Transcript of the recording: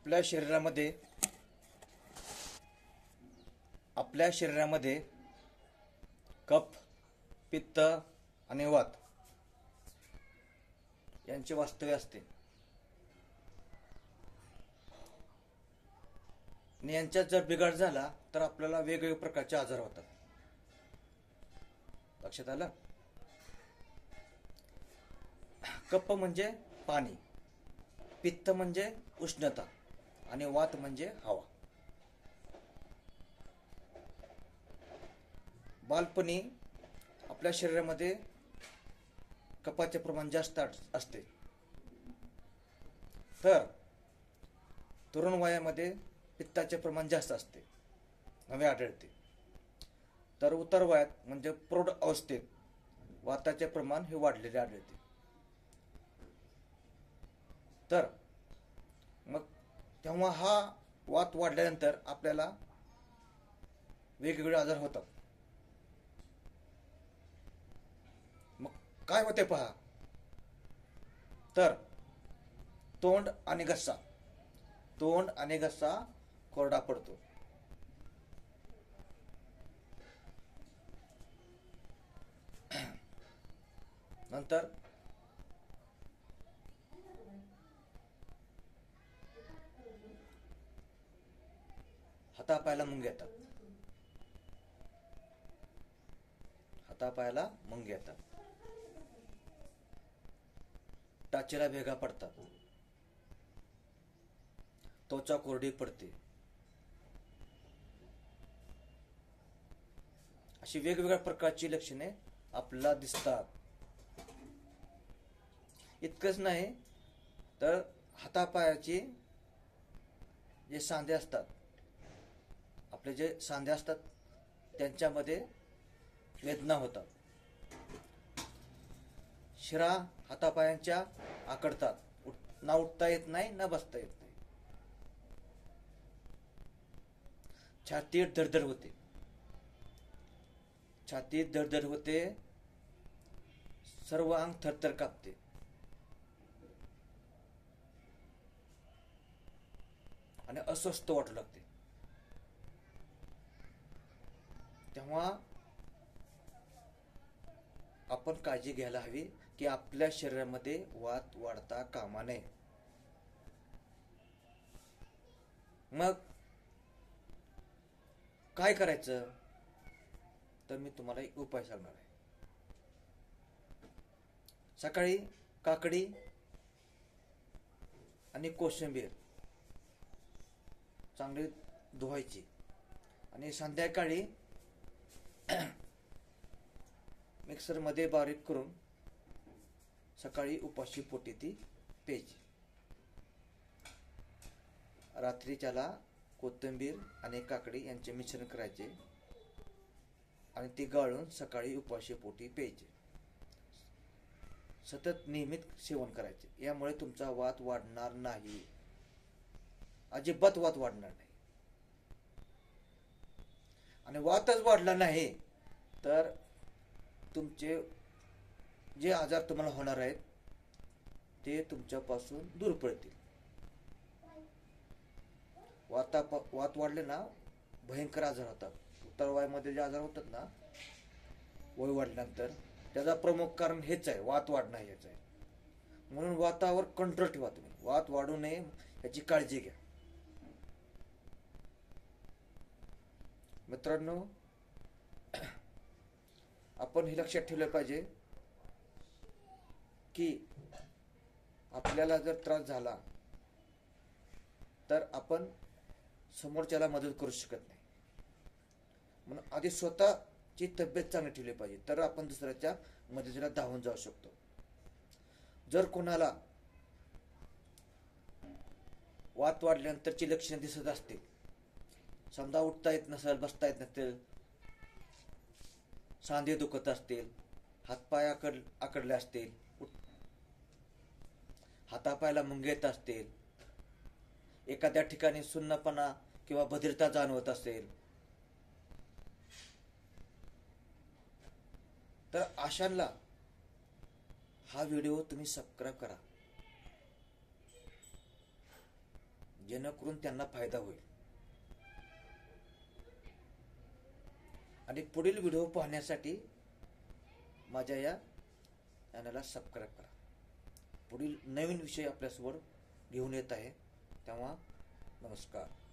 आपल्या शरीरामध्ये कफ, पित्त आणि वात यांचे वास्तव्य असते आणि यांच्यात जर बिघाड झाला तर आपल्याला वेगवेगळ्या प्रकारचे आजार होतात. लक्षात आलं? कफ म्हणजे पाणी, पित्त म्हणजे उष्णता आणि वात म्हणजे हवा. बालपणी आपल्या शरीरामध्ये कफाचे प्रमाण जास्त असते, तर तरुण वयामध्ये पित्ताचे प्रमाण जास्त असते, नवे आढळते. तर उतार वयात म्हणजे प्रौढ अवस्थेत वाताचे प्रमाण हे वाढलेले आढळते. तर मग तेव्हा हा वात वाढल्यानंतर आपल्याला वेगवेगळे आजार होतात. मग काय होते पहा, तर तोंड आणि घसा कोरडा पडतो. नंतर हातापायाला मुंग्या येतात, टाचेला भेगा पडतात, त्वचा कोरडी पडते. अशी वेगवेगळ्या प्रकारची लक्षणे आपल्याला दिसतात. इतकंच नाही तर हातापायाचे जे सांधे असतात, आपले जे सांधे असतात त्यांच्यामध्ये वेदना होतात. शिरा हातापायांच्या आकडतात, ना उठता येत नाही ना बसता येत नाही. छातीत दडदड होते, सर्व अंग थरथर कापते. आणि अस्वस्थ वाटू लागते. तेव्हा आपण काळजी घ्यायला हवी की आपल्या शरीरामध्ये वात वाढता कामा नये. मग काय करायचं, तर मी तुम्हाला एक उपाय सांगणार आहे. सकाळी काकडी आणि कोशिंबीर चांगली धुवायची आणि संध्याकाळी मिक्सरमध्ये बारीक करून सकाळी उपाशी पोटी ती प्यायची. रात्रीच्याला कोथिंबीर आणि काकडी यांचे मिश्रण करायचे आणि ती गाळून सकाळी उपाशी पोटी प्यायचे. सतत नियमित सेवन करायचे. यामुळे तुमचा वात वाढणार नाही, अजिबात वात वाढणार नाही. आणि वातच वाढला नाही तर तुमचे जे आजार तुम्हाला होणार आहेत ते तुमच्यापासून दूर पडतील. वात वाढले ना भयंकर आजार होतात. उतार वयामध्ये जे आजार होतात ना वय वाढल्यानंतर, त्याचा प्रमुख कारण हेच आहे, वात वाढणं हेच आहे. म्हणून वातावर कंट्रोल ठेवा. तुम्ही वात वाढू नये याची काळजी घ्या. मित्रांनो, आपण हे लक्षात ठेवलं पाहिजे की आपल्याला जर त्रास झाला तर आपण समोरच्याला मदत करू शकत नाही. म्हणून आधी स्वतःची तब्येत चांगली ठेवली पाहिजे, तर आपण दुसऱ्याच्या मदतीला धावून जाऊ शकतो. जर कोणाला वात वाढल्यानंतरची लक्षणे दिसत असतील, समजा उठता येत नसेल, बसता येत नसेल, सांधे दुखत असतील, हातपाय आकडले असतील, हातापायाला मुंग्या येत असतील, एखाद्या ठिकाणी सुन्नपणा किंवा बधिरता जाणवत असेल, तर अशांना हा व्हिडिओ तुम्ही सबस्क्राईब करा. जेणेकरून त्यांना फायदा होईल. आणि पुढील व्हिडिओ पाहण्यासाठी माझ्या या चॅनलला सबस्क्राईब करा. पुढील नवीन विषय आपल्यासमोर घेऊन येत आहे. तेव्हा नमस्कार.